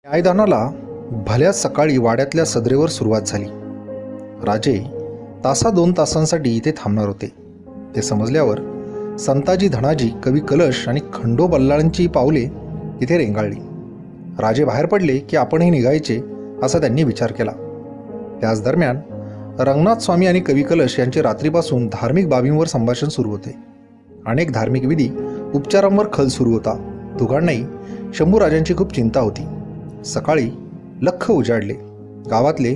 न्यायदानाला भल्याच सकाळी वाड्यातल्या सदरेवर सुरुवात झाली. राजे तासा 2 तासांसाठी इथे थांबणार होते. ते समजल्यावर संताजी धनाजी, कवी कलश आणि खंडो बल्लाळांची पावले तिथे रेंगाळली. राजे बाहेर पडले की आपणही निघायचे असा त्यांनी विचार केला. त्याच दरम्यान रंगनाथ स्वामी आणि कवी कलश यांचे रात्रीपासून धार्मिक बाबींवर संभाषण सुरू होते. अनेक धार्मिक विधी उपचारांवर खल सुरू होता. दोघांनाही शंभूराजांची खूप चिंता होती. सकाळी लख्ख उजाडले. गावातले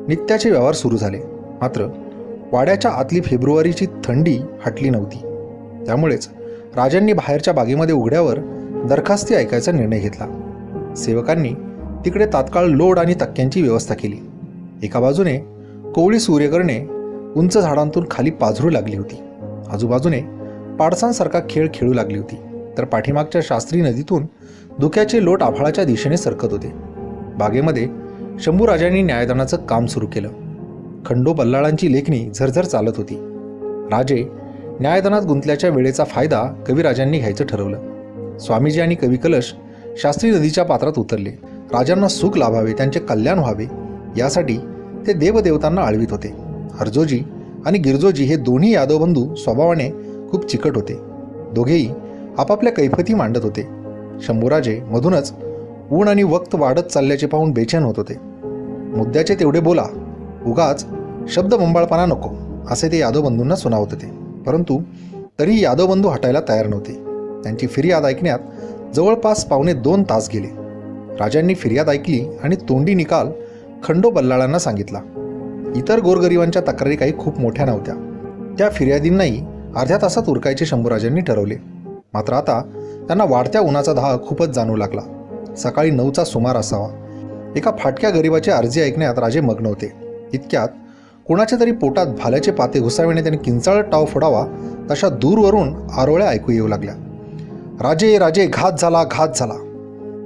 नित्याचे व्यवहार सुरू झाले. मात्र वाड्याच्या आतली फेब्रुवारीची थंडी हटली नव्हती. त्यामुळेच राजांनी बाहेरच्या बागेमध्ये उघड्यावर दरखास्ती ऐकायचा निर्णय घेतला. सेवकांनी तिकडे तात्काळ लोड आणि तक्क्यांची व्यवस्था केली. एका बाजूने कोवळी सूर्यकिरणे उंच झाडांतून खाली पाझरू लागली होती. आजूबाजूने पाडसांसारखा खेळ खेळू लागली होती. तर पाठीमागच्या शास्त्री नदीतून धुक्याचे लोट आभाळाच्या दिशेने सरकत होते. बागेमध्ये शंभूराजांनी न्यायदानाचं काम सुरू केलं. खंडो बल्लाळांची लेखणी झरझर चालत होती. राजे न्यायदानात गुंतल्याच्या वेळेचा फायदा कविराजांनी घ्यायचं ठरवलं. स्वामीजी आणि कवी कलश शास्त्री नदीच्या पात्रात उतरले. राजांना सुख लाभावे, त्यांचे कल्याण व्हावे यासाठी ते देवदेवतांना आळवीत होते. हरजोजी आणि गिरजोजी हे दोन्ही यादवबंधू स्वभावाने खूप चिकट होते. दोघेही आपापल्या कैफती मांडत होते. शंभूराजे मधूनच ऊन आणि वक्त वाढत चालल्याचे पाहून बेचैन होत होते. मुद्द्याचे तेवढे बोला, उगाच शब्दबंबाळपणा नको, असे ते यादवबंधूंना सुनावत होते. परंतु तरी यादवबंधू हटायला तयार नव्हते. त्यांची फिर्याद ऐकण्यात जवळपास 2.25 तास गेले. राजांनी फिर्याद ऐकली आणि तोंडी निकाल खंडो बल्लाळांना सांगितला. इतर गोरगरिबांच्या तक्रारी काही खूप मोठ्या नव्हत्या. त्या फिर्यादींनाही अर्ध्या तासात उरकायचे शंभूराजांनी ठरवले. मात्र आता त्यांना वाढत्या उन्हाचा दाह खूपच जाणवू लागला. सकाळी 9चा सुमार असावा. एका फाटक्या गरिबाची अर्जी ऐकण्यात राजे मग्न होते. इतक्यात कोणाच्या तरी पोटात भाल्याचे पाते घुसाविणे त्यांनी किंचाळत टाव फोडावा तशा दूरवरून आरोळ्या ऐकू येऊ लागल्या. राजे राजे, घात झाला, घात झाला.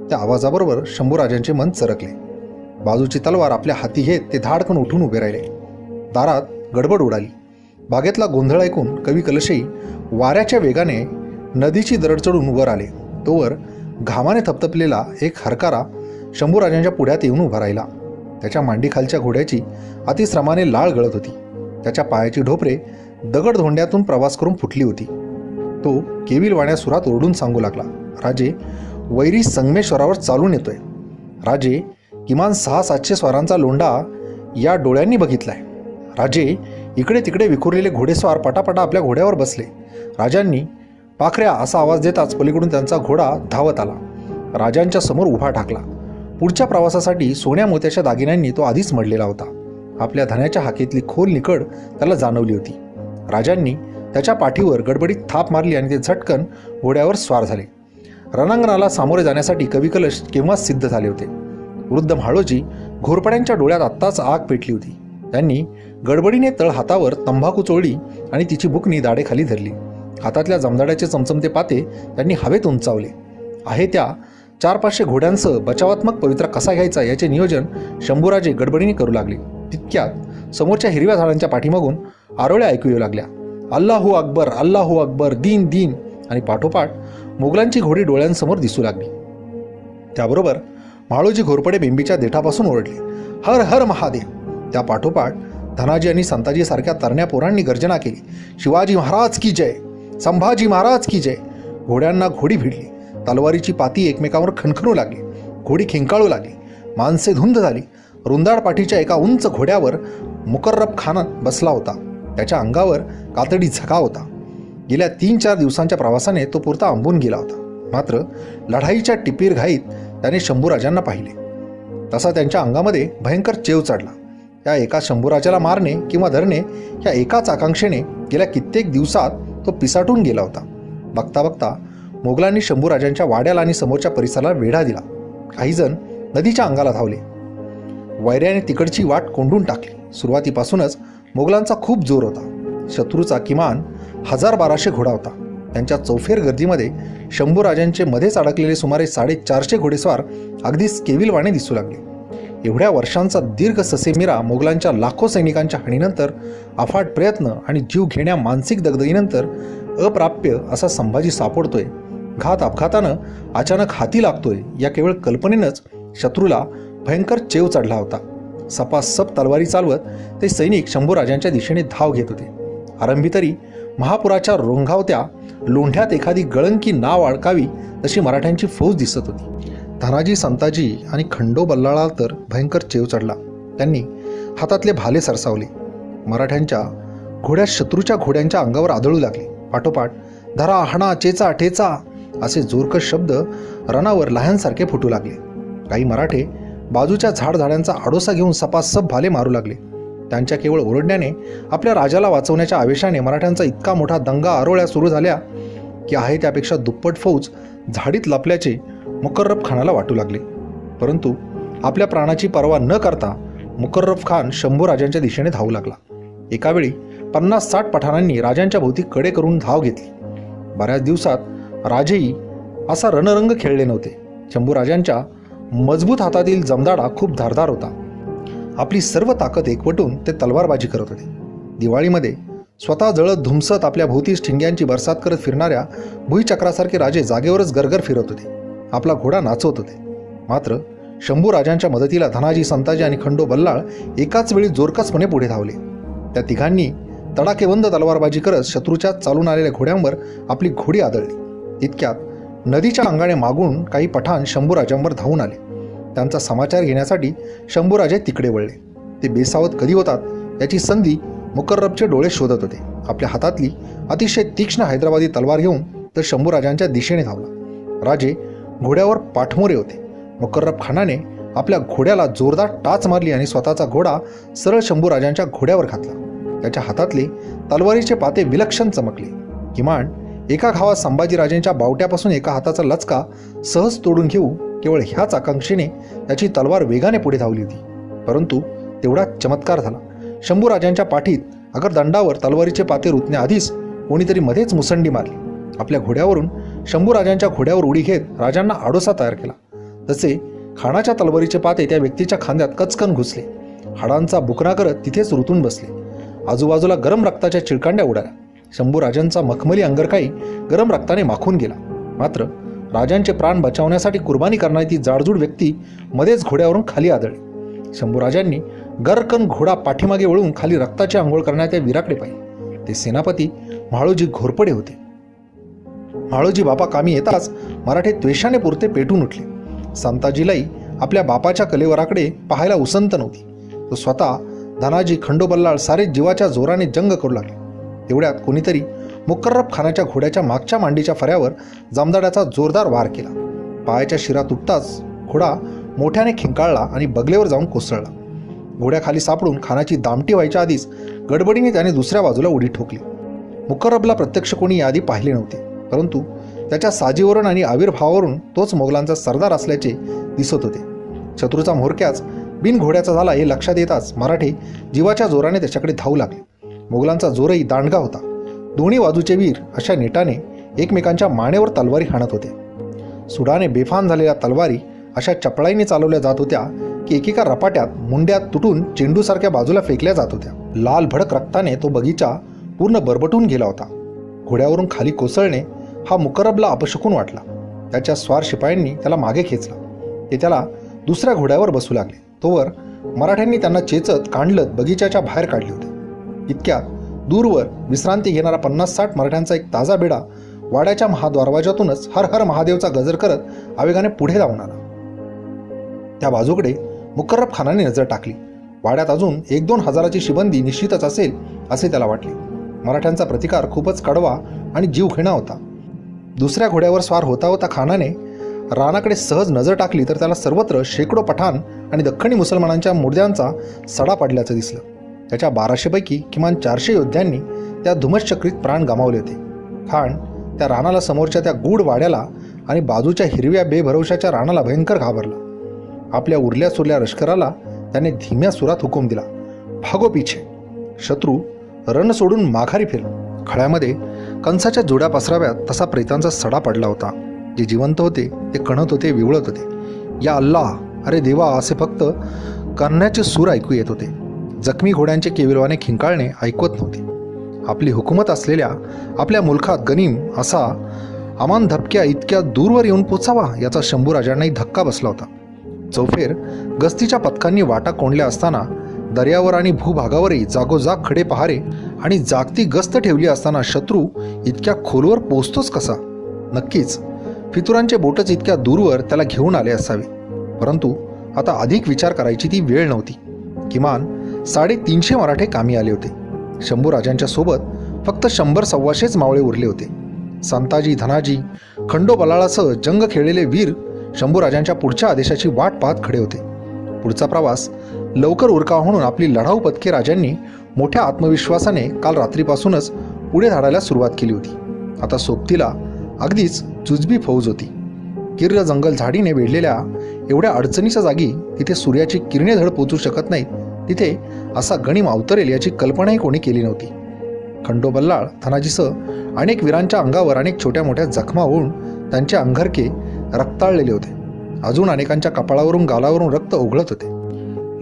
त्या आवाजाबरोबर शंभूराजांचे मन चरकले. बाजूची तलवार आपल्या हाती घेत ते धाडकन उठून उभे राहिले. दारात गडबड उडाली. बागेतला गोंधळ ऐकून कवी कलशही वाऱ्याच्या वेगाने नदीची दरड चढून वर आले. तोवर घामाने थपथपलेला एक हरकारा शंभूराजांच्या पुढ्यात येऊन उभा राहिला. त्याच्या मांडीखालच्या घोड्याची अतिश्रमाने लाळ गळत होती. त्याच्या पायाची ढोपरे दगडधोंड्यातून प्रवास करून फुटली होती. तो केविलवाण्या सुरात ओरडून सांगू लागला, राजे, वैरी संगमेश्वरावर चालून येतोय. राजे, किमान 600-700 स्वारांचा लोंढा या डोळ्यांनी बघितलाय. राजे, इकडे तिकडे विखुरलेले घोडेस्वार पटापटा आपल्या घोड्यावर बसले. राजांनी पाखऱ्या असा आवाज देताच पलीकडून त्यांचा घोडा धावत आला. राजांच्या समोर उभा ठाकला. पुढच्या प्रवासासाठी सोन्या मोत्याच्या दागिन्यांनी तो आधीच मडलेला होता. आपल्या धन्याच्या हाकेतली खोल निकड त्याला जाणवली होती. राजांनी त्याच्या पाठीवर गडबडीत थाप मारली आणि ते झटकन घोड्यावर स्वार झाले. रणांगणाला सामोरे जाण्यासाठी कवी कलश केव्हाच सिद्ध झाले होते. वृद्ध म्हाळोजी घोरपड्यांच्या डोळ्यात आत्ताच आग पेटली होती. त्यांनी गडबडीने तळ हातावर तंबाखू चोळली आणि तिची बुकणी दाढेखाली धरली. हातातल्या जमदाड्याचे चमचमते पाते त्यांनी हवेत उंचावले. आहे त्या 400-500 घोड्यांसह बचावात्मक पवित्रा कसा घ्यायचा याचे नियोजन शंभूराजे गडबडीने करू लागले. तितक्यात समोरच्या हिरव्या झाडांच्या पाठीमागून आरोळ्या ऐकू येऊ लागल्या. अल्लाहू अकबर, अल्लाहू अकबर, दीन दीन. आणि पाठोपाठ मोगलांची घोडी डोळ्यांसमोर दिसू लागली. त्याबरोबर म्हाळोजी घोरपडे बेंबीच्या देठापासून ओरडले, हर हर महादेव. त्या पाठोपाठ धनाजी आणि संताजी सारख्या तरण्या पोरांनी गर्जना केली, शिवाजी महाराज की जय, संभाजी महाराज की जय. घोड्यांना घोडी भिडली. तलवारीची पाती एकमेकांवर खणखणू लागली. घोडी खिंकाळू लागली. माणसे धुंद झाली. रुंदाड पाठीच्या एका उंच घोड्यावर मुकर्रब खान बसला होता. त्याच्या अंगावर कातडी झका होता. गेल्या 3-4 दिवसांच्या प्रवासाने तो पुरता आंबून गेला होता. मात्र लढाईच्या टिपीर घाईत त्याने शंभूराजांना पाहिले. तसा त्यांच्या अंगामध्ये भयंकर चेव चढला. त्या एका शंभूराजाला मारणे किंवा धरणे ह्या एकाच आकांक्षेने गेल्या कित्येक दिवसात तो पिसाटून गेला होता. बघता बघता मोगलांनी शंभूराजांच्या वाड्याला आणि समोरच्या परिसराला वेढा दिला. काहीजण नदीच्या अंगाला धावले. वैऱ्याने तिकडची वाट कोंडून टाकली. सुरुवातीपासूनच मोगलांचा खूप जोर होता. शत्रूचा किमान 1000-1200 घोडा होता. त्यांच्या चौफेर गर्दीमध्ये शंभूराजांचे मध्येच अडकलेले सुमारे 450 घोडेस्वार अगदीच केविलवाणे दिसू लागले. एवढ्या वर्षांचा दीर्घ ससेमिरा मोगलांच्या लाखो सैनिकांच्या हानीनंतर, अफाट प्रयत्न आणि जीव घेण्या मानसिक दगदगीनंतर अप्राप्य असा संभाजी सापडतोय. घात अपघातानं अचानक हाती लागतोय या केवळ कल्पनेनंच शत्रूला भयंकर चेव चढला होता. सपासप तलवारी चालवत ते सैनिक शंभूराजांच्या दिशेने धाव घेत होते. आरंभी तरी महापुराच्या रोंघावत्या लोंढ्यात एखादी गळंकी नाव अडकावी तशी मराठ्यांची फौज दिसत होती. धनाजी, संताजी आणि खंडो बल्लाळाला तर भयंकर चेव चढला. त्यांनी हातातले भाले सरसावले. मराठ्यांच्या घोड्या शत्रूच्या घोड्यांच्या अंगावर आदळू लागले. पाठोपाठ धरा, हाणा, चेचा, ठेचा असे जोरकस शब्द रणावर लहानसारखे फुटू लागले. काही मराठे बाजूच्या झाडांचा आडोसा घेऊन सपासप भाले मारू लागले. त्यांच्या केवळ ओरडण्याने आपल्या राजाला वाचवण्याच्या आवेशाने मराठ्यांचा इतका मोठा दंगा आरोळ्या सुरू झाल्या की आहे त्यापेक्षा दुप्पट फौज झाडीत लपल्याचे मुकर्रब खानाला वाटू लागले. परंतु आपल्या प्राणाची पर्वा न करता मुकर्रब खान शंभूराजांच्या दिशेने धावू लागला. एकावेळी 50-60 पठाणांनी राजांच्या भोवती कडे करून धाव घेतली. बऱ्याच दिवसात राजेही असा रणरंग खेळले नव्हते. शंभूराजांच्या मजबूत हातातील जमदाडा खूप धारदार होता. आपली सर्व ताकद एकवटून ते तलवारबाजी करत होते. दिवाळीमध्ये स्वतः जळत धुमसत आपल्या भोवतीस ठिंग्यांची बरसात करत फिरणाऱ्या भुईचक्रासारखे राजे जागेवरच गरगर फिरत होते. आपला घोडा नाचवत होते. मात्र शंभूराजांच्या मदतीला धनाजी, संताजी आणि खंडो बल्लाळ एकाच वेळी जोरकसपणे पुढे धावले. त्या तिघांनी तडाकेबंद तलवारबाजी करत शत्रूच्या चालून आलेल्या घोड्यांवर आपली घोडी आदळली. इतक्यात नदीच्या अंगाने मागून काही पठाण शंभूराजांवर धावून आले. त्यांचा समाचार घेण्यासाठी शंभूराजे तिकडे वळले. ते बेसावत कधी होतात याची संधी मुकर्रबचे डोळे शोधत होते. आपल्या हातातली अतिशय तीक्ष्ण हैदराबादी तलवार घेऊन तर शंभूराजांच्या दिशेने धावला. राजे घोड्यावर पाठमोरे होते. मुकर्रब खानाने आपल्या घोड्याला जोरदार टाच मारली आणि स्वतःचा घोडा सरळ शंभूराजांच्या घोड्यावर घातला. त्याच्या हातातले तलवारीचे पाते विलक्षण चमकले. किमान एका घावात संभाजीराजेंच्या बावट्यापासून एका हाताचा लचका सहज तोडून घेऊ केवळ ह्याच आकांक्षेने त्याची तलवार वेगाने पुढे धावली होती. परंतु तेवढा चमत्कार झाला. शंभूराजांच्या पाठीत अगर दंडावर तलवारीचे पाते रुतण्याआधीच कोणीतरी मध्येच मुसंडी मारली. आपल्या घोड्यावरून शंभूराजांच्या घोड्यावर उडी घेत राजांना आडोसा तयार केला. तसे खानाच्या तलवारीचे पाते त्या व्यक्तीच्या खांद्यात कचकन घुसले. हाडांचा बुकरा करत तिथेच रुतून बसले. आजूबाजूला गरम रक्ताच्या चिळकांड्या उडाल्या. शंभूराजांचा मखमली अंगरखाई गरम रक्ताने माखून गेला. मात्र राजांचे प्राण बचावण्यासाठी कुर्बानी करणारी ती जाडजूड व्यक्ती मध्येच घोड्यावरून खाली आदळली. शंभूराजांनी गरकन घोडा पाठीमागे वळून खाली रक्ताची आंघोळ करण्यात त्या वीराकडे पाहिले. ते सेनापती म्हाळोजी घोरपडे होते. म्हाळोजी बापा कामी येताच मराठे द्वेषाने पुरते पेटून उठले. संताजीलाही आपल्या बापाच्या कलेवराकडे पाहायला उसंत नव्हती. तो स्वतः, धनाजी, खंडोबल्लाळ सारे जीवाच्या जोराने जंग करू लागले. तेवढ्यात कोणीतरी मुकर्रब खानाच्या घोड्याच्या मागच्या मांडीच्या फऱ्यावर जमदाड्याचा जोरदार वार केला. पायाच्या शिरा तुटताच घोडा मोठ्याने खिंकाळला आणि बगलेवर जाऊन कोसळला. घोड्याखाली सापडून खानाची दामटी व्हायच्या आधीच गडबडीने त्याने दुसऱ्या बाजूला उडी ठोकली. मुकर्रबला प्रत्यक्ष कोणी याआधी पाहिले नव्हते, परंतु त्याच्या साजीवरून आणि आविर्भावावरून तोच मोगलांचा सरदार असल्याचे दिसत होते. शत्रूचा म्होरक्याच बिन घोड्याचा झाला हे लक्षात येताच मराठे जीवाच्या जोराने त्याच्याकडे धावू लागले. मोगलांचा जोरही दांडगा होता. दोन्ही बाजूचे वीर अशा नेटाने एकमेकांच्या मानेवर तलवारी हाणत होते. सुडाने बेफाम झालेल्या तलवारी अशा चपळाईने चालवल्या जात होत्या की एकेका रपाट्यात मुंड्यात तुटून चेंडूसारख्या बाजूला फेकल्या जात होत्या. लाल भडक रक्ताने तो बगीचा पूर्ण बरबटून गेला होता. घोड्यावरून खाली कोसळणे हा मुकर्रबला अपशकून वाटला. त्याच्या स्वार शिपायांनी त्याला मागे खेचला. ते त्याला दुसऱ्या घोड्यावर बसू लागले. तोवर मराठ्यांनी त्यांना चेचत कांडलत बगीच्याच्या बाहेर काढले होते. इतक्यात दूरवर विश्रांती घेणारा 50-60 मराठ्यांचा एक ताजा बेडा वाड्याच्या महाद्वारवाजातूनच हर हर महादेवचा गजर करत आवेगाने पुढे धावून आला. त्या बाजूकडे मुकर्रब खानाने नजर टाकली. वाड्यात अजून 1-2 हजाराची शिबंदी निश्चितच असेल असे त्याला वाटले. मराठ्यांचा प्रतिकार खूपच कडवा आणि जीवघेणा होता. दुसऱ्या घोड्यावर स्वार होता होता खानाने रानाकडे सहज नजर टाकली तर त्याला सर्वत्र शेकडो पठाण आणि दख्खनी मुसलमानांच्या मुर्द्यांचा सडा पडल्याचं दिसलं. त्याच्या 1200 पैकी किमान 400 योद्ध्यांनी त्या धुमश्चक्रीत प्राण गमावले होते. खान त्या रानाला समोरच्या त्या गूढ वाड्याला आणि बाजूच्या हिरव्या बेभरवशाच्या रानाला भयंकर घाबरला. आपल्या उरल्या सुरल्या लष्कराला त्याने धीम्या सुरात हुकूम दिला, भागो पिछे. शत्रू रण सोडून माघारी फिरला. खळ्यामध्ये कंसाच्या जोड्या पसराव्यात तसा प्रेतांचा सडा पडला होता. जे जिवंत होते ते कणत होते, विवळत होते. या अल्लाह, अरे देवा असे फक्त करण्याचे सूर ऐकू येत होते. जखमी घोड्यांचे केविलवाने खिंकाळणे ऐकवत नव्हते. आपली हुकूमत असलेल्या आपल्या मुलखात गनीम असा अमान धपक्या इतक्या दूरवर येऊन पोचावा याचा शंभूराजांनाही धक्का बसला होता. चौफेर गस्तीच्या पथकांनी वाटा कोंडल्या असताना दर्यावर आणि भूभागावरही जागोजाग खडे पहारे आणि जागती गस्त ठेवली असताना शत्रू इतक्या खोलवर पोचतोच कसा? नक्कीच फितुरांचे बोटच इतक्या दूरवर त्याला घेऊन आले असावे. परंतु आता अधिक विचार करायची ती वेळ नव्हती. किमान 350 मराठे कामी आले होते. शंभूराजांच्या सोबत फक्त 100-125 मावळे उरले होते. संताजी, धनाजी, खंडोबलाळासह जंग खेळलेले वीर शंभूराजांच्या पुढच्या आदेशाची वाट पाहत खडे होते. पुढचा प्रवास लवकर उरकावा म्हणून आपली लढाऊ पथके राजांनी मोठ्या आत्मविश्वासाने काल रात्रीपासूनच पुढे धाडायला सुरुवात केली होती. आता सोबतीला अगदीच जुजबी फौज होती. किर्र जंगल झाडीने वेढलेल्या एवढ्या अडचणीच्या जागी तिथे सूर्याची किरणे धड पोचू शकत नाहीत, तिथे असा गणिम अवतरेल याची कल्पनाही कोणी केली नव्हती. खंडोबल्लाळ, धनाजीसह अनेक वीरांच्या अंगावर अनेक छोट्या मोठ्या जखमा होऊन त्यांचे अंगरके रक्ताळलेले होते. अजून अनेकांच्या कपाळावरून गालावरून रक्त ओघळत होते.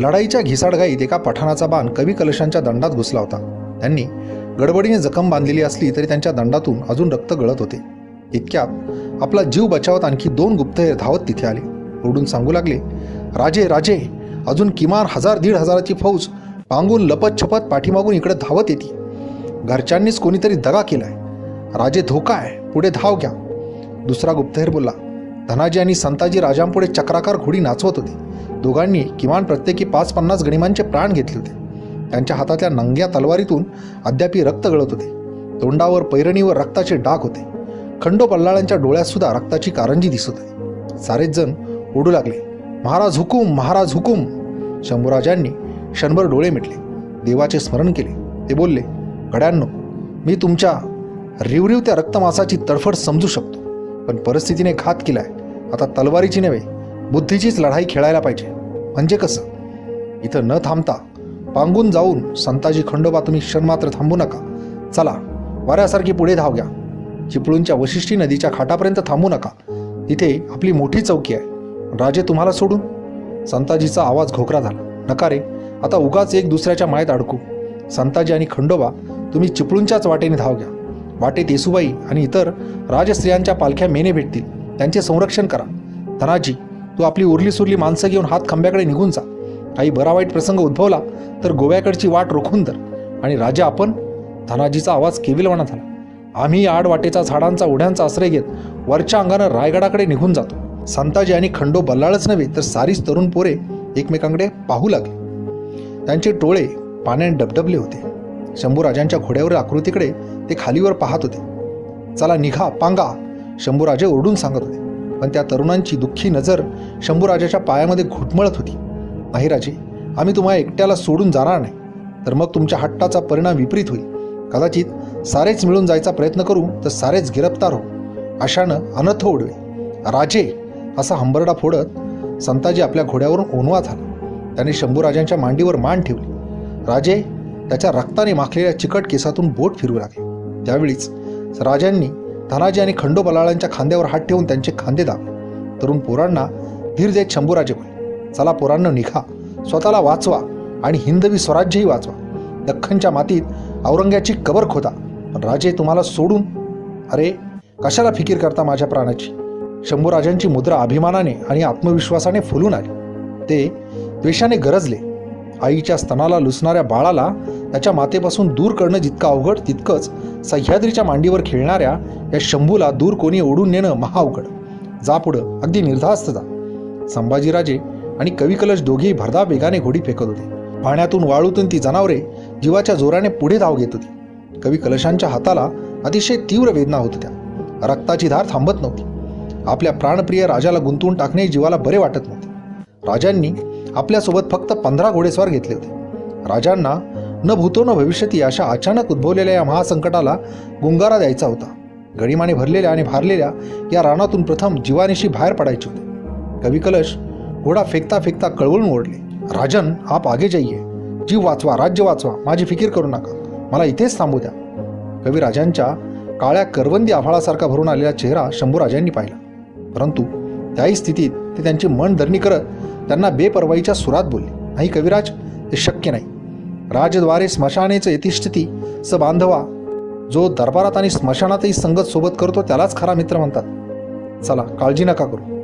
लढाईच्या घिसाडघाईत एका पठाणाचा बाण कवी कलशांच्या दंडात घुसला होता. त्यांनी गडबडीने जखम बांधलेली असली तरी त्यांच्या दंडातून अजून रक्त गळत होते. इतक्यात आपला जीव बचावत आणखी 2 गुप्तहेर धावत तिथे आले. ओरडून सांगू लागले, राजे राजे, अजून किमान 1000-1500ची फौज पांगून लपत छपत पाठीमागून इकडे धावत येते. घरच्यांनीच कोणीतरी दगा केलाय. राजे, धोका आहे, पुढे धाव घ्या. दुसरा गुप्तहेर बोलला. धनाजी आणि संताजी राजांपुढे चक्राकार घोडी नाचवत होते. दोघांनी किमान प्रत्येकी 5-50 गणिमांचे प्राण घेतले होते. त्यांच्या हातातल्या नंग्या तलवारीतून अद्यापी रक्त गळत होते. तोंडावर पैरणीवर रक्ताचे डाग होते. खंडोबल्लाळांच्या डोळ्यात सुद्धा रक्ताची कारंजी दिसत होती. सारेच जण ओढू लागले, महाराज हुकुम, महाराज हुकुम. शंभूराजांनी क्षणभर डोळे मिटले, देवाचे स्मरण केले. ते बोलले, गड्यांनो, मी तुमच्या रिवरिवत्या रक्तमासाची तडफड समजू शकतो, पण परिस्थितीने घात केलाय. आता तलवारीची नव्हे, बुद्धीचीच लढाई खेळायला पाहिजे. म्हणजे कसं? इथं न थांबता पांगून जाऊन संताजी, खंडोबा, तुम्ही क्षणमात्र थांबू नका. चला, वाऱ्यासारखी पुढे धाव घ्या. चिपळूणच्या वशिष्ठी नदीच्या खाटापर्यंत थांबू नका. तिथे आपली मोठी चौकी आहे. राजे, तुम्हाला सोडून? संताजीचा आवाज घोकरा झाला. नका रे, आता उगाच एक दुसऱ्याच्या मायेत अडकू. संताजी आणि खंडोबा, तुम्ही चिपळूणच्याच वाटेने धाव घ्या. वाटेत येसुबाई आणि इतर राजस्त्रियांच्या पालख्या मेने भेटतील, त्यांचे संरक्षण करा. धनाजी, तू आपली उरली सुरली माणसं घेऊन हात खांब्याकडे निघून जा. काही बरा वाईट प्रसंग उद्भवला तर गोव्याकडची वाट रोखून धर. आणि राजा, आपण? धनाजीचा आवाज केविलवाणा झाला. आम्ही आडवाटेचा झाडांचा उड्यांचा आश्रय घेत वरच्या अंगानं रायगडाकडे निघून जातो. संताजी आणि खंडोबल्लाळच नव्हे तर सारीच तरुण पोरे एकमेकांकडे पाहू लागले. त्यांचे डोळे पाण्याने डबडबले होते. शंभूराजांच्या घोड्यावरील आकृतीकडे ते खालीवर पाहत होते. चला निघा, पांगा, शंभूराजे ओरडून सांगत होते. पण त्या तरुणांची दुःखी नजर शंभूराजाच्या पायामध्ये घुटमळत होती. नाही राजे, आम्ही तुम्हाला एकट्याला सोडून जाणार नाही. तर मग तुमच्या हट्टाचा परिणाम विपरीत होईल. कदाचित सारेच मिळून जायचा प्रयत्न करू तर सारेच गिरफ्तार हो. अशानं अनर्थ ओढवे. राजे, असा हंबरडा फोडत संताजी आपल्या घोड्यावरून ओनवा झाला. त्याने शंभूराजांच्या मांडीवर मान ठेवली. राजे त्याच्या रक्ताने माखलेल्या चिकट केसातून बोट फिरवू लागले. त्यावेळीच राजांनी धनाजी आणि खंडोबलाळांच्या खांद्यावर हात ठेवून त्यांचे खांदे दाबले. तरुण पोरांना धीर देत शंभूराजे बोलले, चला पोरांनो, निघा, स्वतःला वाचवा आणि हिंदवी स्वराज्यही वाचवा. दख्खनच्या मातीत औरंग्याची कबर खोदा, पण राजे तुम्हाला सोडून? अरे, कशाला फिकीर करता माझ्या प्राणाची? शंभूराजांची मुद्रा अभिमानाने आणि आत्मविश्वासाने फुलून आली. ते द्वेषाने गरजले. आईच्या स्तनाला लुसणाऱ्या बाळाला त्याच्या मातेपासून दूर करणं जितकं अवघड, तितकंच सह्याद्रीच्या मांडीवर खेळणाऱ्या या शंभूला दूर कोणी ओढून नेणं महाअवघड. जा पुढं, अगदी निर्धास्त जा. संभाजीराजे आणि कवी कलश दोघेही भरधाव वेगाने घोडी फेकत होते. पाण्यातून वाळूतून ती जनावरे जीवाच्या जोराने पुढे धाव घेत होती. कवी कलशांच्या हाताला अतिशय तीव्र वेदना होत होत्या. रक्ताची धार थांबत नव्हती. आपल्या प्राणप्रिय राजाला गुंतवून टाकणे जीवाला बरे वाटत नव्हते. राजांनी आपल्यासोबत फक्त 15 घोडेस्वार घेतले होते. राजांना न भूतो न भविष्यती अशा अचानक उद्भवलेल्या या महासंकटाला गुंगारा द्यायचा होता. गणिमाने भरलेल्या आणि भारलेल्या या रानातून प्रथम जीवानिशी बाहेर पडायचे होते. कवी कलश घोडा फेकता फेकता कळवळून ओढले, राजन, आप आगे जाइये. जीव वाचवा, राज्य वाचवा, माझी फिकीर करू नका, मला इथेच थांबू द्या. कविराजांच्या काळ्या करवंदी आभाळासारखा भरून आलेला चेहरा शंभूराजांनी पाहिला. परंतु त्याही स्थितीत ते त्यांची मन धरणी करत त्यांना बेपर्वाईच्या सुरात बोलले, नाही कविराज, ते शक्य नाही. राजद्वारे स्मशानेच यतिष्ठती स बांधवा. जो दरबारात आणि स्मशानातही संगत सोबत करतो त्यालाच खरा मित्र म्हणतात. चला, काळजी नका करू.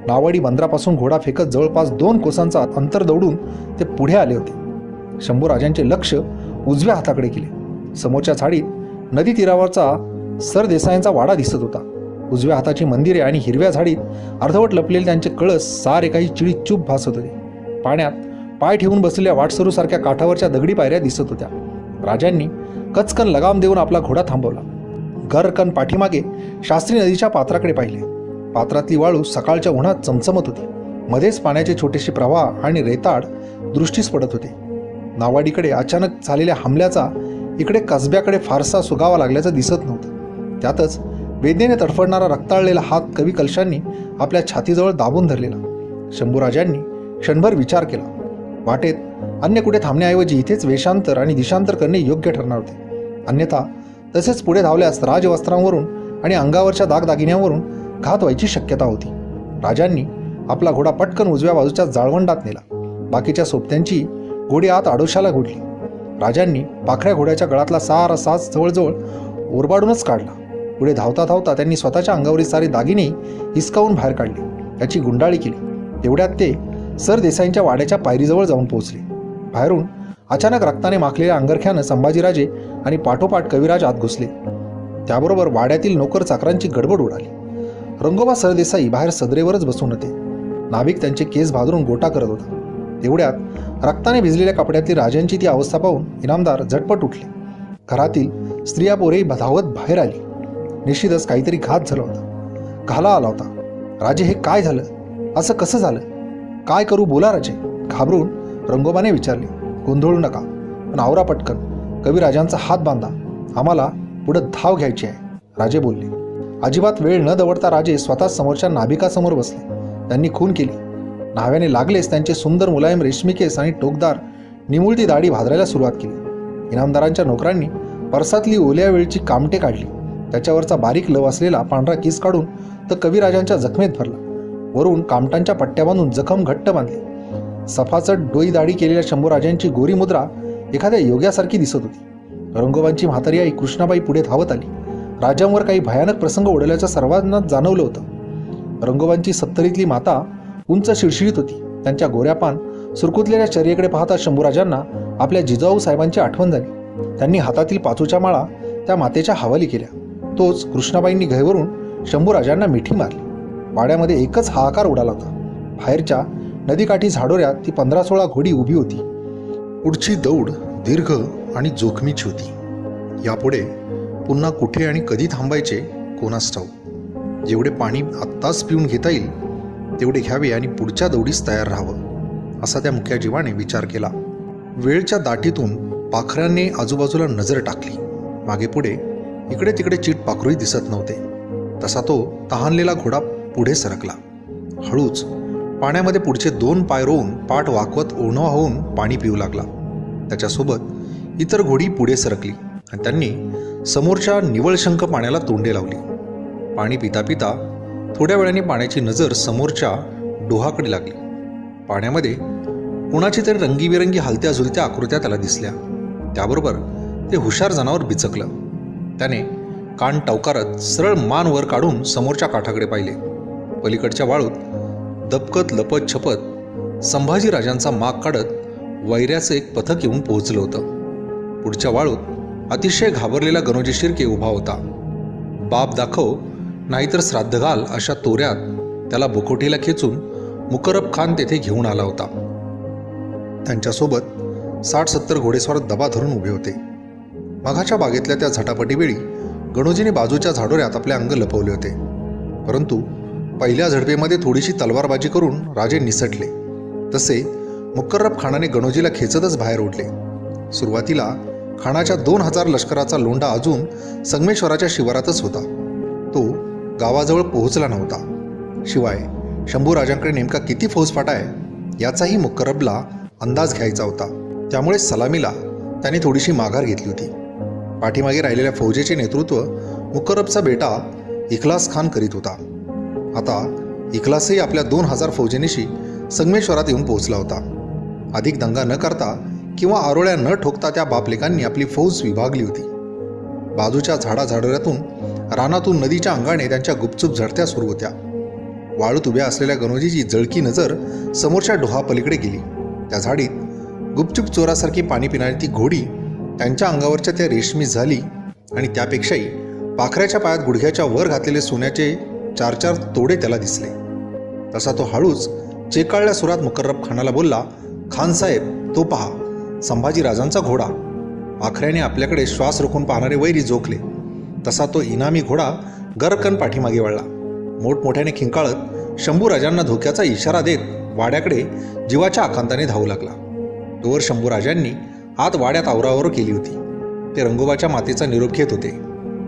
नावाडी बंदरापासून घोडा फेकत जवळपास 2 कोसांचा अंतर दौडून ते पुढे आले होते. शंभूराजांचे लक्ष उजव्या हाताकडे गेले. समोरच्या झाडीत नदी तीरावरचा सरदेसाईंचा वाडा दिसत होता. उजव्या हाताची मंदिरे आणि हिरव्या झाडीत अर्धवट लपलेले त्यांचे कळस सारे काही चिळीचूप भासत होते. पाण्यात पाय ठेवून बसलेल्या वाटसरूसारख्या काठावरच्या दगडी पायऱ्या दिसत होत्या. राजांनी कचकन लगाम देऊन आपला घोडा थांबवला. गरकन पाठीमागे शास्त्री नदीच्या पात्राकडे पाहिले. पात्रातली वाळू सकाळच्या उन्हात चमचमत होती. मध्येच पाण्याचे छोटेसे प्रवाह आणि रेताड दृष्टीस पडत होते. नावाडीकडे अचानक झालेल्या हमल्याचा इकडे कसब्याकडे फारसा सुगावा लागल्याचं दिसत नव्हतं. त्यातच वेदनेने तडफडणारा रक्ताळलेला हात कवी कलशांनी आपल्या छातीजवळ दाबून धरलेला. शंभूराजांनी क्षणभर विचार केला. वाटेत अन्य कुठे थांबण्याऐवजी इथेच वेशांतर आणि दिशांतर करणे योग्य ठरणार होते. अन्यथा तसेच पुढे धावल्यास राजवस्त्रांवरून आणि अंगावरच्या दागदागिन्यांवरून घात व्हायची शक्यता होती. राजांनी आपला घोडा पटकन उजव्या बाजूच्या जाळवंडात नेला. बाकीच्या सोबत्यांची घोडी आत आडोशाला घोडली. राजांनी पाखऱ्या घोड्याच्या गळातला सारा साज जवळजवळ ओरबाडूनच काढला. पुढे धावता धावता त्यांनी स्वतःच्या अंगावरील सारे दागिने हिसकावून बाहेर काढले. त्याची गुंडाळी केली. तेवढ्यात ते सरदेसाईंच्या वाड्याच्या पायरीजवळ जाऊन पोहोचले. बाहेरून अचानक रक्ताने माखलेल्या अंगरख्यानं संभाजीराजे आणि पाठोपाठ कविराज आत घुसले. त्याबरोबर वाड्यातील नोकर चाकरांची गडबड उडाली. रंगोबा सरदेसाई बाहेर सदरेवरच बसून होते. नाविक त्यांचे केस भादरून गोटा करत होता. तेवढ्यात रक्ताने भिजलेल्या कपड्यातली राजांची ती अवस्था पाहून इनामदार झटपट उठले. घरातील स्त्रिया पोरेही धावत बाहेर आली. निश्चितच काहीतरी घात झाला होता. घाला आला होता. राजे, हे काय झालं? असं कसं झालं? काय करू? बोला राजे, घाबरून रंगोबाने विचारले. गोंधळू नका, पण आवरा पटकन. कविराजांचा हात बांधा. आम्हाला पुढं धाव घ्यायची आहे, राजे बोलले. अजिबात वेळ न दवडता राजे स्वतः समोरच्या नाभिकासमोर बसले. त्यांनी खून केली. न्हाव्याने लागलेच त्यांचे सुंदर मुलायम रेशमी केस आणि टोकदार निमुळती दाढी भादरायला सुरुवात केली. इनामदारांच्या नोकरांनी परसातली ओल्या वेळची कामटे काढली. त्याच्यावरचा बारीक लव असलेला पांढरा केस काढून तर कविराजांच्या जखमेत भरला. वरून कामटांच्या पट्ट्या बांधून जखम घट्ट बांधली. सफाचट डोई दाढी केलेल्या शंभूराजांची गोरी मुद्रा एखाद्या योग्यासारखी दिसत होती. रंगोबांची म्हातारी आई कृष्णाबाई पुढे धावत आली. राजांवर काही भयानक प्रसंग ओढवल्याचं सर्वांना जाणवलं होतं. रंगोबांची सत्तरीतली माता उंच शिळशिळीत होती. त्यांच्या गोऱ्यापान सुरकुतलेल्या चर्येकडे पाहता शंभूराजांना आपल्या जिजाऊ साहेबांची आठवण झाली. त्यांनी हातातील पाचूच्या माळा त्या मातेच्या हवाली केल्या. तोच कृष्णाबाईंनी घाईवरून शंभूराजांना मिठी मारली. वाड्यामध्ये एकच हाहाकार उडाला होता. बाहेरच्या नदीकाठी झाडोऱ्यात ती 15-16 घोडी उभी होती. पुढची दौड दीर्घ आणि जोखमीची होती. यापुढे पुन्हा कुठे आणि कधी थांबायचे कोणास ठाऊक. जेवढे पाणी आत्ताच पिऊन घेता येईल तेवढे घ्यावे आणि पुढच्या दौडीस तयार राहावं, असा त्या मुक्या जीवाने विचार केला. वेळच्या दाटीतून पाखरांनी आजूबाजूला नजर टाकली. मागे पुढे इकडे तिकडे चीट पाखरूही दिसत नव्हते. तसा तो तहानलेला घोडा पुढे सरकला. हळूच पाण्यामध्ये पुढचे 2 पाय रोवून पाठ वाकवत ओणवा होऊन पाणी पिऊ लागला. त्याच्यासोबत इतर घोडी पुढे सरकली आणि त्यांनी समोरच्या निवळशंख पाण्याला तोंडे लावली. पाणी पिता पिता थोड्या वेळाने पाण्याची नजर समोरच्या डोहाकडे लागली. पाण्यामध्ये कुणाची तरी रंगीबेरंगी हलत्या झुलत्या आकृत्या त्याला दिसल्या. त्याबरोबर ते हुशार जनावर बिचकलं. त्याने कान टवकारत सरळ मान वर काढून समोरच्या काठाकडे पाहिले. पलीकडच्या वाळूत दबकत लपत छपत संभाजीराजांचा माग काढत वैऱ्याचं एक पथक येऊन पोहोचलं होतं. पुढच्या वाळूत अतिशय घाबरलेला गणोजी शिर्के उभा होता. बाप दाखव नाहीतर श्राद्ध घाल अशा तोऱ्यात त्याला बुकोटीला खेचून मुकरब खान तेथे घेऊन आला होता. त्यांच्यासोबत 60-70 घोडेस्वार दबा धरून उभे होते. मघाच्या बागेतल्या त्या झटापटीवेळी गणोजीने बाजूच्या झाडोऱ्यात आपले अंग लपवले होते. परंतु पहिल्या झडपेमध्ये थोडीशी तलवारबाजी करून राजे निसटले. तसे मुकर्रब खानाने गणोजीला खेचतच बाहेर ओढले. सुरुवातीला खानाच्या 2000 लष्कराचा लोंढा अजून संगमेश्वराच्या शिवारातच होता. तो गावाजवळ पोहोचला नव्हता. शिवाय शंभूराजांकडे नेमका किती फौजफाटा आहे याचाही मुकर्रबला अंदाज घ्यायचा होता. त्यामुळे सलामीला त्याने थोडीशी माघार घेतली होती. पाठीमागे राहिलेल्या फौजेचे नेतृत्व मुकर्रबचा बेटा इखलास खान करीत होता. आता इखलासही आपल्या 2000 फौजेनिशी संगमेश्वरात येऊन पोहोचला होता. अधिक दंगा न करता किंवा आरोळ्या न ठोकता त्या बापलेकांनी आपली फौज विभागली होती. बाजूच्या झाडाझाडोऱ्यातून रानातून नदीच्या अंगाने त्यांच्या गुपचूप झडत्या सुरू होत्या. वाळूत उभ्या असलेल्या गणोजीची जळकी नजर समोरच्या डोहापलीकडे गेली. त्या झाडीत गुपचूप चोरासारखी पाणी पिणारी ती घोडी त्यांच्या अंगावरच्या त्या रेशमी झाली आणि त्यापेक्षाही पाखऱ्याच्या पायात गुडघ्याच्या वर घातलेले सोन्याचे 4-4 तोडे त्याला दिसले. तसा तो हळूच चेकाळल्या सुरात मुकर्रब खानाला बोलला, खानसाहेब, तो पहा, संभाजीराजांचा घोडा. पाखऱ्याने आपल्याकडे श्वास रोखून पाहणारे वैरी जोखले. तसा तो इनामी घोडा गरकन पाठीमागे वळला. मोठमोठ्याने खिंकाळत शंभूराजांना धोक्याचा इशारा देत वाड्याकडे जीवाच्या आकांताने धावू लागला. तोवर शंभूराजांनी आत वाड्यात आवरावर केली होती. ते रंगोबाच्या मातेचा निरोप घेत होते.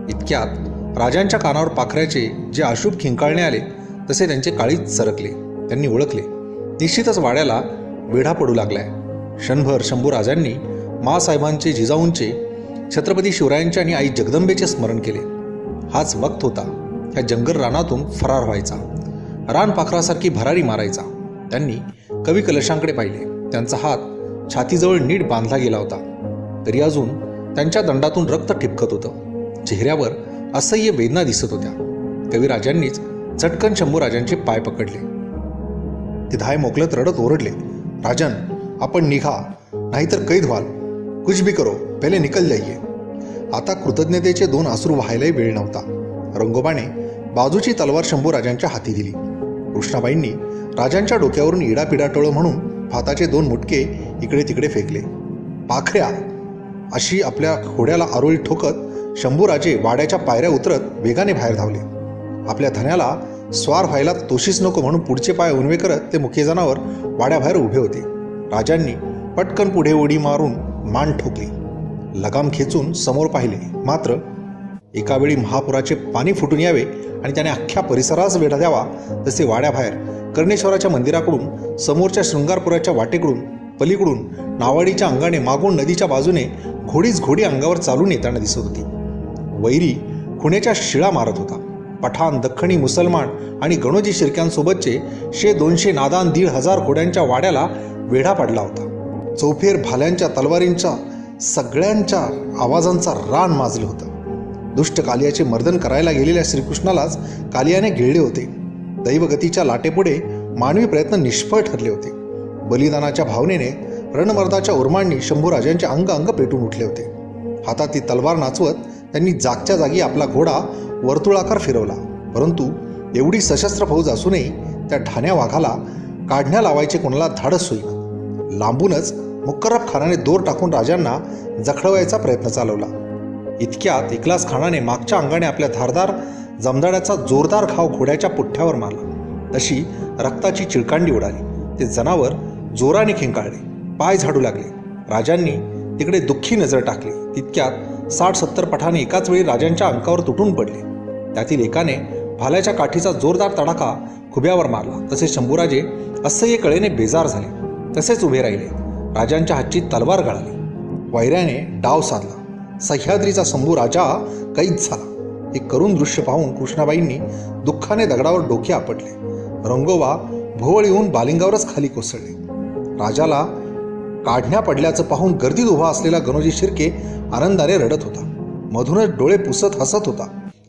इतक्यात राजांच्या कानावर पाखऱ्याचे जे अशुभ खिंकाळणे आले तसे त्यांचे काळीच सरकले. त्यांनी ओळखले, निश्चितच वाड्याला वेढा पडू लागलाय. क्षणभर शंभूराजांनी मासाहेबांचे, जिजाऊंचे, छत्रपती शिवरायांचे आणि आई जगदंबेचे स्मरण केले. हाच वक्त होता ह्या जंगल रानातून फरार व्हायचा, रानपाखरासारखी भरारी मारायचा. त्यांनी कवी कलशांकडे पाहिले. त्यांचा हात छातीजवळ नीट बांधला गेला होता, तरी अजून त्यांच्या दंडातून रक्त ठिपकत होतं. चेहऱ्यावर असह्य वेदना दिसत होत्या. कविराजांनीच झटकन शंभूराजांचे पाय पकडले. ते धाय मोकलत रडत ओरडले, राजन, आपण निघा, नाहीतर कैद व्हाल. कुछ भी करो, पहिले निकल जाइए. आता कृतज्ञतेचे 2 अश्रू व्हायलाही वेळ नव्हता. रंगोबाने बाजूची तलवार शंभूराजांच्या हाती दिली. कृष्णाबाईंनी राजांच्या डोक्यावरून इडापिडाटोळं म्हणून भाताचे 2 मुटके इकडे तिकडे फेकले. पाखऱ्या, अशी आपल्या घोड्याला आरोळी ठोकत शंभूराजे वाड्याच्या पायऱ्या उतरत वेगाने बाहेर धावले. आपल्या धन्याला स्वार व्हायला तोशीच नको म्हणून पुढचे पाय उणवे करत ते मुख्य जनावर वाड्याबाहेर उभे होते. राजांनी पटकन पुढे उडी मारून मान ठोकली. लगाम खेचून समोर पाहिले, मात्र एकावेळी महापुराचे पाणी फुटून यावे आणि त्याने अख्ख्या परिसरास वेढा द्यावा तसे वाड्याबाहेर कर्णेश्वराच्या मंदिराकडून, समोरच्या शृंगारपुराच्या वाटेकडून, पलीकडून नावाडीच्या अंगाने, मागून नदीच्या बाजूने घोडीच घोडी अंगावर चालून येताना दिसत होती. वैरी खुण्याच्या शिळा मारत होता. पठाण, दख्खणी, मुसलमान आणि गणोजी शिर्क्यांसोबतचे 100-200 नादान 1,500 घोड्यांच्या वाड्याला वेढा पडला होता. चौफेर भाल्यांच्या, तलवारींच्या, सगळ्यांच्या आवाजांचा रान माजलं होतं. दुष्ट कालियाचे मर्दन करायला गेलेल्या श्रीकृष्णालाच कालियाने गिळले होते. दैवगतीच्या लाटेपुढे मानवी प्रयत्न निष्फळ ठरले होते. बलिदानाच्या भावनेने रणमर्दाच्या उर्मांनी शंभूराजांचे अंग अंग पेटून उठले होते. हातात ती तलवार नाचवत त्यांनी जागच्या जागी आपला घोडा वर्तुळाकार फिरवला. परंतु एवढी सशस्त्र फौज असूनही त्या ठाण्या वाघाला काढण्या लावायचे कोणाला धाडस होईना. लांबूनच मुकर्रब खानाने दोर टाकून राजांना जखडवायचा प्रयत्न चालवला. इतक्यात इखलास खानाने मागच्या अंगाने आपल्या धारदार जमदाड्याचा जोरदार घाव घोड्याच्या पुठ्ठ्यावर मारला. तशी रक्ताची चिळकांडी उडाली. ते जनावर जोराने खिंकाळले, पाय झाडू लागले. राजांनी तिकडे दुःखी नजर टाकली. तितक्यात 60-70 पठाणे एकाच वेळी राजांच्या अंकावर तुटून पडले. त्यातील एकाने भाल्याच्या काठीचा जोरदार तडाखा खुब्यावर मारला. तसे शंभूराजे असह्य कळेने बेजार झाले. तसेच उभे राहिले. राजांच्या हातची तलवार गळाली. वैऱ्याने डाव साधला. सह्याद्रीचा शंभूराजा कैद झाला. हे करून दृश्य पाहून कृष्णाबाईंनी दुःखाने दगडावर डोके आपटले. रंगोबा भोवळ येऊन बालिंगावरच खाली कोसळले. राजाला काढण्या पडल्याचं पाहून गर्दीत उभा असलेला गणोजी शिर्के आनंदाने रडत होता. मधूनच डोळे पुसत हसत होता.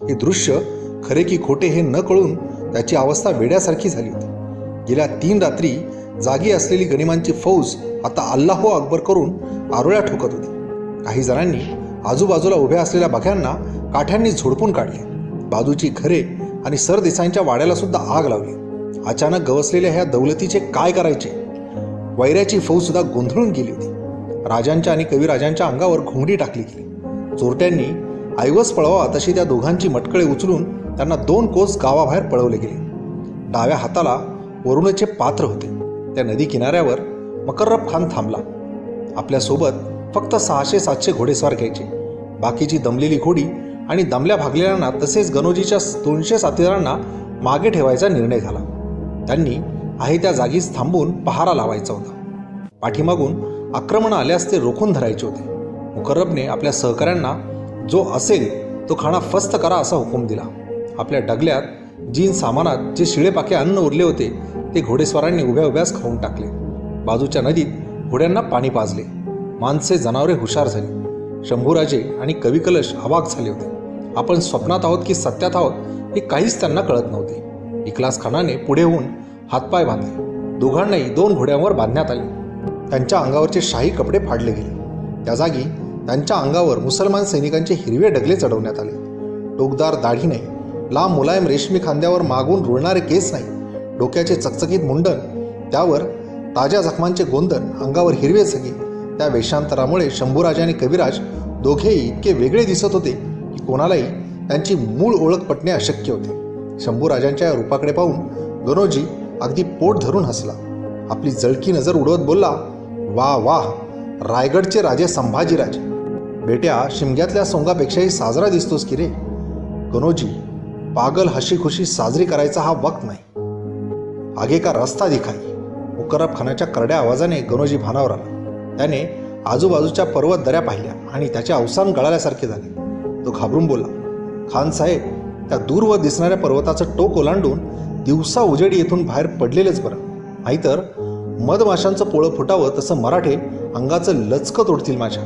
हे दृश्य खरे की खोटे हे न कळून त्याची अवस्था वेड्यासारखी झाली होती. गेल्या 3 रात्री जागी असलेली गनिमांची फौज आता अल्लाहो अकबर करून आरोळ्या ठोकत होती. काही जणांनी आजूबाजूला उभ्या असलेल्या बघ्यांना काठ्यांनी झोडपून काढले. बाजूची घरे आणि सरदेसाईंच्या वाड्याला सुद्धा आग लावली. अचानक गवसलेल्या ह्या दौलतीचे काय करायचे? वैऱ्याची फौज सुद्धा गोंधळून गेली होती. राजांच्या आणि कविराजांच्या अंगावर घोंगडी टाकली गेली. चोरट्यांनी ऐवज पळवा तशी त्या दोघांची मटकळे उचलून त्यांना 2 कोस गावाबाहेर पळवले गेले. डाव्या हाताला वरुणचे पात्र होते. त्या नदी किनाऱ्यावर मुकर्रब खान थांबला. आपल्यासोबत फक्त 600-700 घोडेस्वार घ्यायचे. बाकीची दमलेली घोडी आणि दमल्या भागलेल्यांना तसेच गणोजीच्या 200 साथीदारांना मागे ठेवायचा निर्णय झाला. त्यांनी आहे त्या जागीच थांबून पहारा लावायचा होता. पाठीमागून आक्रमण आल्यास ते रोखून धरायचे होते. मुकर्रबने आपल्या सहकाऱ्यांना जो असेल तो खाणा फस्त करा असा हुकूम दिला. आपल्या डगल्यात जीन सामानात जे शिळेपाके अन्न उरले होते ते घोडेस्वारांनी उभ्या उभ्याच खाऊन टाकले. बाजूच्या नदीत घोड्यांना पाणी पाजले. माणसे जनावरे हुशार झाली. शंभूराजे आणि कविकलश अवाक झाले होते. आपण स्वप्नात आहोत की सत्यात आहोत हे काहीच त्यांना कळत नव्हते. इखलास खानाने पुढे होऊन हातपाय बांधले. दोघांनाही 2 घोड्यांवर बांधण्यात आले. त्यांच्या अंगावरचे शाही कपडे फाडले गेले. त्या जागी त्यांच्या अंगावर मुसलमान सैनिकांचे हिरवे डगले चढवण्यात आले. टोकदार दाढी नाही, लांब मुलायम रेशमी खांद्यावर मागून रुळणारे केस नाही, डोक्याचे चकचकीत मुंडन, त्यावर ताज्या जखमांचे गोंदन, अंगावर हिरवे सगे. त्या वेषांतरामुळे शंभूराज आणि कविराज दोघेही इतके वेगळे दिसत होते की कोणालाही त्यांची मूळ ओळख पटणे अशक्य होते. शंभूराजांच्या रूपाकडे पाहून गणोजी अगदी पोट धरून हसला. आपली जळकी नजर उडवत बोलला, वा वाह, रायगडचे राजे संभाजीराजे. बेट्या, शिमग्यातल्या सोंगापेक्षाही साजरा दिसतोस की रे. गणोजी, पागल हशी खुशी साजरी करायचा हा वक्त नाही. आगे का रस्ता दिखाई. मुकर्रब खानाच्या करड्या आवाजाने गणोजी भानावर आला. त्याने आजूबाजूच्या पर्वत दऱ्या पाहिल्या आणि त्याचे अवसान गळाल्यासारखे झाले. तो घाबरून बोलला, खान साहेब, त्या दूरवर दिसणाऱ्या पर्वताचं टोक ओलांडून दिवसा उजेडी येथून बाहेर पडलेलेच बरं. नाहीतर मधमाशांचं पोळं फुटावं तसं मराठे अंगाचं लचकं तोडतील माझ्या.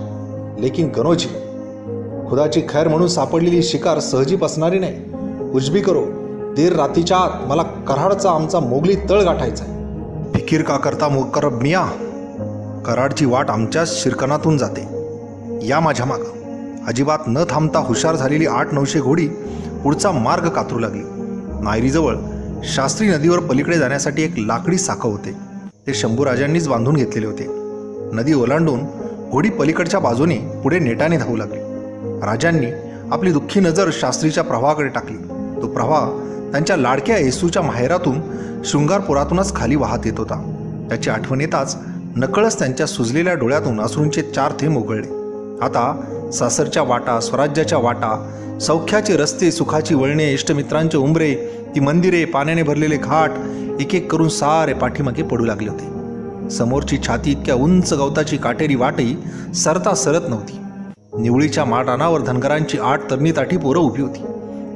लेकिन गणोजी, खुदाची खैर म्हणून सापडलेली शिकार सहजी पसणारी नाही. उजबी करो, देर रातीच्या आत मला कराडचा आमचा मोगली तळ गाठायचा आहे. फिकीर का करता मुकर्रब मिया, कराडची वाट आमच्याच शिरकणातून जाते. या माझ्या मागं. अजिबात न थांबता हुशार झालेली 800-900 घोडी पुढचा मार्ग कातरू लागली. नायरीजवळ शास्त्री नदीवर पलीकडे जाण्यासाठी एक लाकडी साखं होते. ते शंभूराजांनीच बांधून घेतलेले होते. नदी ओलांडून घोडी पलीकडच्या बाजूने पुढे नेटाने धावू लागली. राजांनी आपली दुःखी नजर शास्त्रीच्या प्रवाहाकडे टाकली. तो प्रवाह त्यांच्या लाडक्या येसूच्या माहेरातून शृंगारपुरातूनच खाली वाहत येत होता. त्याची आठवण येताच नकळच त्यांच्या सुजलेल्या डोळ्यातून अश्रूंचे 4 थेंब उगळले. आता सासरच्या वाटा, स्वराज्याच्या वाटा, सौख्याचे रस्ते, सुखाची वळणे, इष्टमित्रांचे उंबरे, ती मंदिरे, पाण्याने भरलेले घाट एक एक करून सारे पाठीमागे पडू लागले होते. समोरची छाती इतक्या उंच गवताची काटेरी वाटही सरता सरत नव्हती. निवळीच्या माळरानावर धनगरांची 8 तरणी-ताठी पोरं उभी होती.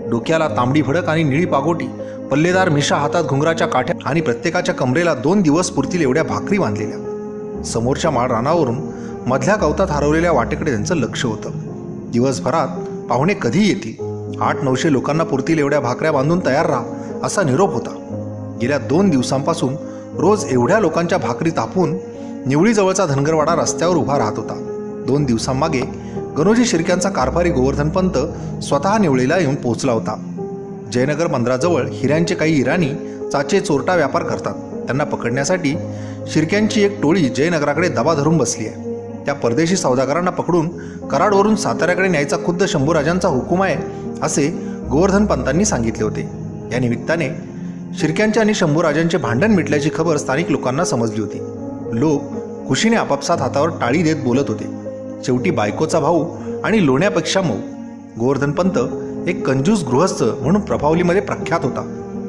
डोक्याला तांबडी भडक आणि निळी पागोटी, पल्लेदार मिशा, हातात घुंगराच्या काठ्या आणि प्रत्येकाच्या कमरेला 2 दिवस पुरतील एवढ्या भाकरी बांधलेल्या. समोरच्या माळरानावरून मधल्या गवतात हरवलेल्या वाटेकडे त्यांचं लक्ष होतं. दिवसभरात पाहुणे कधी येतील, 800-900 लोकांना पुरतील एवढ्या भाकऱ्या बांधून तयार राहा असा निरोप होता. गेल्या 2 दिवसांपासून रोज एवढ्या लोकांच्या भाकरी तापून निवळीजवळचा धनगरवाडा रस्त्यावर उभा राहत होता. 2 दिवसांमागे गणोजी शिर्क्यांचा कारभारी गोवर्धनपंत स्वतः निवळीला येऊन पोहोचला होता. जयनगर बंदराजवळ हिऱ्यांचे काही इराणी चाचे चोरटा व्यापार करतात. त्यांना पकडण्यासाठी शिर्क्यांची एक टोळी जयनगराकडे दबा धरून बसली आहे. त्या परदेशी सौदागरांना पकडून कराडवरून साताऱ्याकडे न्यायचा खुद्द शंभूराजांचा हुकूम आहे असे गोवर्धनपंतांनी सांगितले होते. या निमित्ताने शिर्क्यांचे आणि शंभूराजांचे भांडण मिटल्याची खबर स्थानिक लोकांना समजली होती. लोक खुशीने आपापसात हातावर टाळी देत बोलत होते. शेवटी बायकोचा भाऊ आणि लोण्यापेक्षा मऊ. गोवर्धनपंत एक कंजूस गृहस्थ म्हणून प्रभावलीमध्ये प्रख्यात होता.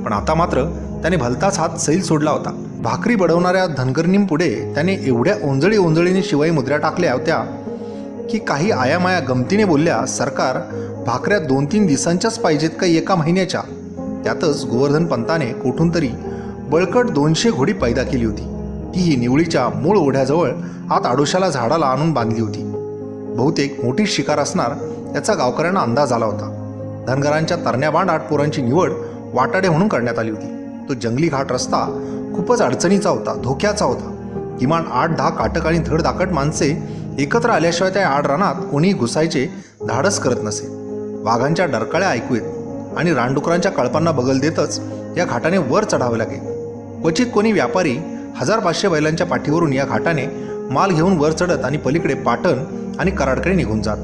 पण आता मात्र त्याने भलताच हात सैल सोडला होता. भाकरी बडवणाऱ्या धनगरणींपुढे त्याने एवढ्या ओंजळीने शिवाई मुद्रा टाकल्या होत्या की काही आयामाया गमतीने बोलल्या, सरकार, भाकऱ्या 2-3 दिवसांच्याच पाहिजेत का एका महिन्याच्या? त्यातच गोवर्धनपंताने कोठून तरी बळकट 200 घोडी पैदा केली होती. तीही निवळीच्या मूळ ओढ्याजवळ आत आडोशाला झाडाला आणून बांधली होती. बहुतेक मोठी शिकार असणार याचा गावकऱ्यांना अंदाज आला होता. धनगरांच्या तरण्याबांड 8 पोरांची निवड वाटाडे म्हणून करण्यात आली होती. तो जंगली घाट रस्ता खूपच अडचणीचा होता, धोक्याचा होता. किमान 8-10 काटक आणि धडधाकट माणसे एकत्र आल्याशिवाय त्या आड रानात कोणीही घुसायचे धाडस करत नसे. वाघांच्या डरकाळ्या ऐकू येत आणि रानडुकरांच्या कळपांना बगल देतच या घाटाने वर चढावे लागे. क्वचित कोणी व्यापारी 1000-500 बैलांच्या पाठीवरून या घाटाने माल घेऊन वर चढत आणि पलीकडे पाटण आणि कराडकडे निघून जात.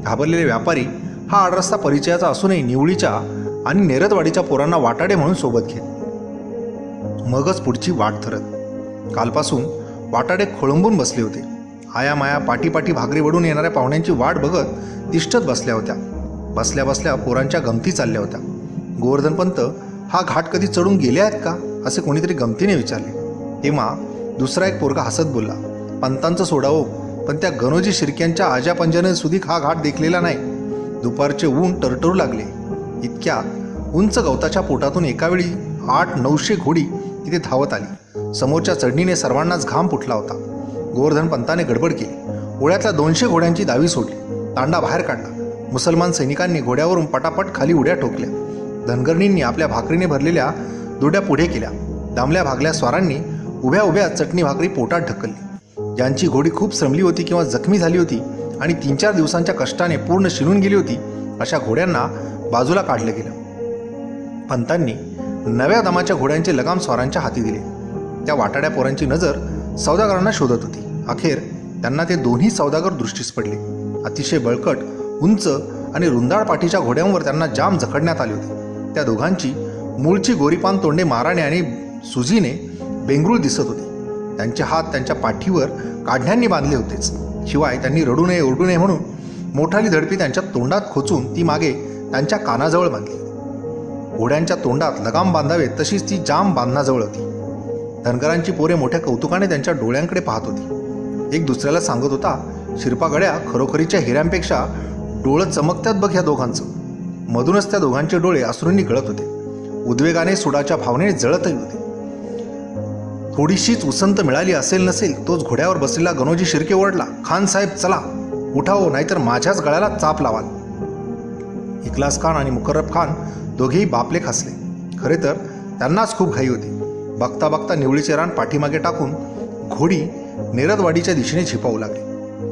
घाबरलेले व्यापारी हा आडरस्ता परिचयाचा असूनही निवळीच्या आणि नेरदवाडीच्या पोरांना वाटाडे म्हणून सोबत घेत. मगच पुढची वाट धरत. कालपासून वाटाडे खोळंबून बसले होते. आयामाया पाठी भाकरी वडून येणाऱ्या पाहुण्यांची वाट बघत तिष्ठत बसल्या होत्या. बसल्या बसल्या पोरांच्या गमती चालल्या होत्या. गोवर्धनपंत हा घाट कधी चढून गेले आहेत का असे कोणीतरी गमतीने विचारले. तेव्हा दुसरा एक पोरगा हसत बोलला, पंतांचं सोडावं, पण त्या गणोजी शिर्क्यांच्या आजापंजाने सुधीक हा घाट देखलेला नाही. दुपारचे ऊन टरटरू लागले. इतक्यात उंच गवताच्या पोटातून एकावेळी 800-900 घोडी तिथे धावत आली. समोरच्या चढणीने सर्वांनाच घाम फुटला होता. गोवर्धनपंताने गडबड केली. ओढ्यातल्या 200 घोड्यांची दावी सोडली. तांडा बाहेर काढला. मुसलमान सैनिकांनी घोड्यावरून पटापट खाली उड्या ठोकल्या. धनगरणींनी आपल्या भाकरीने भरलेल्या दुड्या पुढे केल्या. दामल्या भागल्या स्वारांनी उभ्या उभ्या चटणी भाकरी पोटात ढकलली. ज्यांची घोडी खूप श्रमली होती किंवा जखमी झाली होती आणि 3-4 दिवसांच्या कष्टाने पूर्ण शिरून गेली होती, अशा घोड्यांना बाजूला काढलं गेलं. पंतांनी नव्या दमाच्या घोड्यांचे लगाम स्वारांच्या हाती दिले. त्या वाटाड्या पोरांची नजर सौदागरांना शोधत होती. अखेर त्यांना ते दोन्ही सौदागर दृष्टीस पडले. अतिशय बळकट, उंच आणि रुंदाळ पाठीच्या घोड्यांवर त्यांना जाम जखडण्यात आले होते. त्या दोघांची मूळची गोरीपान तोंडे माराने आणि सुजीने बेंगरूळ दिसत होती. त्यांचे हात त्यांच्या पाठीवर काढण्यांनी बांधले होतेच. शिवाय त्यांनी रडू नये ओरडू नये म्हणून मोठाली धडपी त्यांच्या तोंडात खोचून ती मागे त्यांच्या कानाजवळ बांधली. घोड्यांच्या तोंडात लगाम बांधावे तशीच ती जाम बांधण्याजवळ होती. धनगरांची पोरे मोठ्या कौतुकाने त्यांच्या डोळ्यांकडे पाहत होती. एक दुसऱ्याला सांगत होता, शिरपागड्या खरोखरीच्या हिऱ्यांपेक्षा डोळं चमकतात बघ ह्या दोघांचं. मधूनच त्या दोघांचे डोळे अश्रूंनी गळत होते. उद्वेगाने सुडाच्या भावनेने जळतही होते. थोडीशीच उसंत मिळाली असेल नसेल तोच घोड्यावर बसलेला गणोजी शिर्के ओरडला, खान साहेब चला उठाओ, नाहीतर माझ्याच गळ्याला चाप लावाल. इखलास खान आणि मुकर्रब खान दोघेही बापले खासले. खरे तर त्यांनाच खूप घाई होती. बघता बघता निवळीचे रान पाठीमागे टाकून घोडी नेरदवाडीच्या दिशेने झेपावू लागली.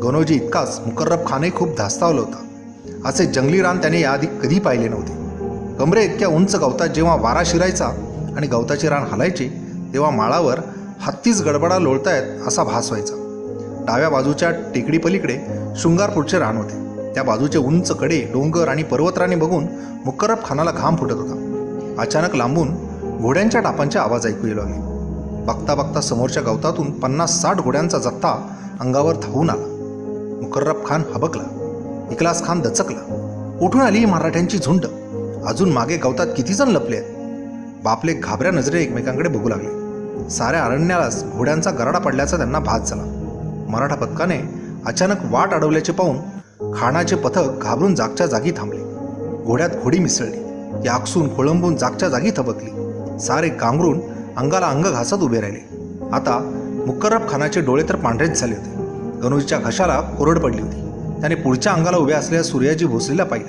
गणोजी इतकाच मुकर्रब खानही खूप धास्तावला होता. असे जंगली रान त्याने याआधी कधी पाहिले नव्हते. कमरे इतक्या उंच गवतात जेव्हा वारा शिरायचा आणि गवताचे रान हलायचे तेव्हा माळावर हत्तीच गडबडा लोळतायत असा भास व्हायचा. डाव्या बाजूच्या टेकडी पलीकडे शृंगारपूरचे रान होते. त्या बाजूचे उंच कडे, डोंगर आणि पर्वतराणी बघून मुकर्रब खानाला घाम फुटत होता. अचानक लांबून घोड्यांच्या टापांचे आवाज ऐकू येऊ लागले. बघता बघता समोरच्या गवतातून 50-60 घोड्यांचा जत्था अंगावर धावून आला. मुकर्रब खान हबकला. इखलास खान दचकला. उठून आली ही मराठ्यांची झुंड. अजून मागे गवतात किती जण लपले आहेत. बापले घाबऱ्या नजरे एकमेकांकडे बघू लागले. साऱ्या अरण्यालाच घोड्यांचा गराडा पडल्याचा त्यांना भास झाला. मराठा पथकाने अचानक वाट अडवल्याचे पाहून खानाचे पथक घाबरून जागच्या जागी थांबले. घोड्यात घोडी मिसळली. ती आकसून खोळंबून जागच्या जागी थबकली. सारे गांगरून अंगाला अंग घासत उभे राहिले. आता मुकर्रब खानाचे डोळे तर पांढरेच झाले होते. गणोजीच्या घशाला कोरड पडली होती. त्याने पुढच्या अंगाला उभ्या असलेल्या सूर्याजी भोसलेला पाहिले.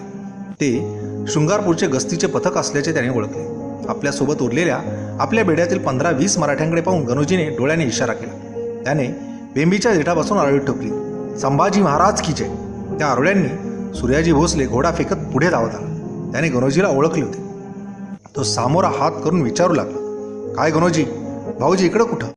ते शृंगारपूरचे गस्तीचे पथक असल्याचे त्याने ओळखले. आपल्यासोबत उरलेल्या आपल्या बेड्यातील 15-20 मराठ्यांकडे पाहून गणोजीने डोळ्याने इशारा केला. त्याने बेंबीच्या देठापासून आरोळी ठोकली, संभाजी महाराज की जय. त्या आरोळ्यांनी सूर्याजी भोसले घोडा फेकत पुढे धावत आला. त्याने गणोजीला ओळखले होते. तो सामोरा हात करून विचारू लागला, काय गणोजी भाऊजी इकडं कुठं?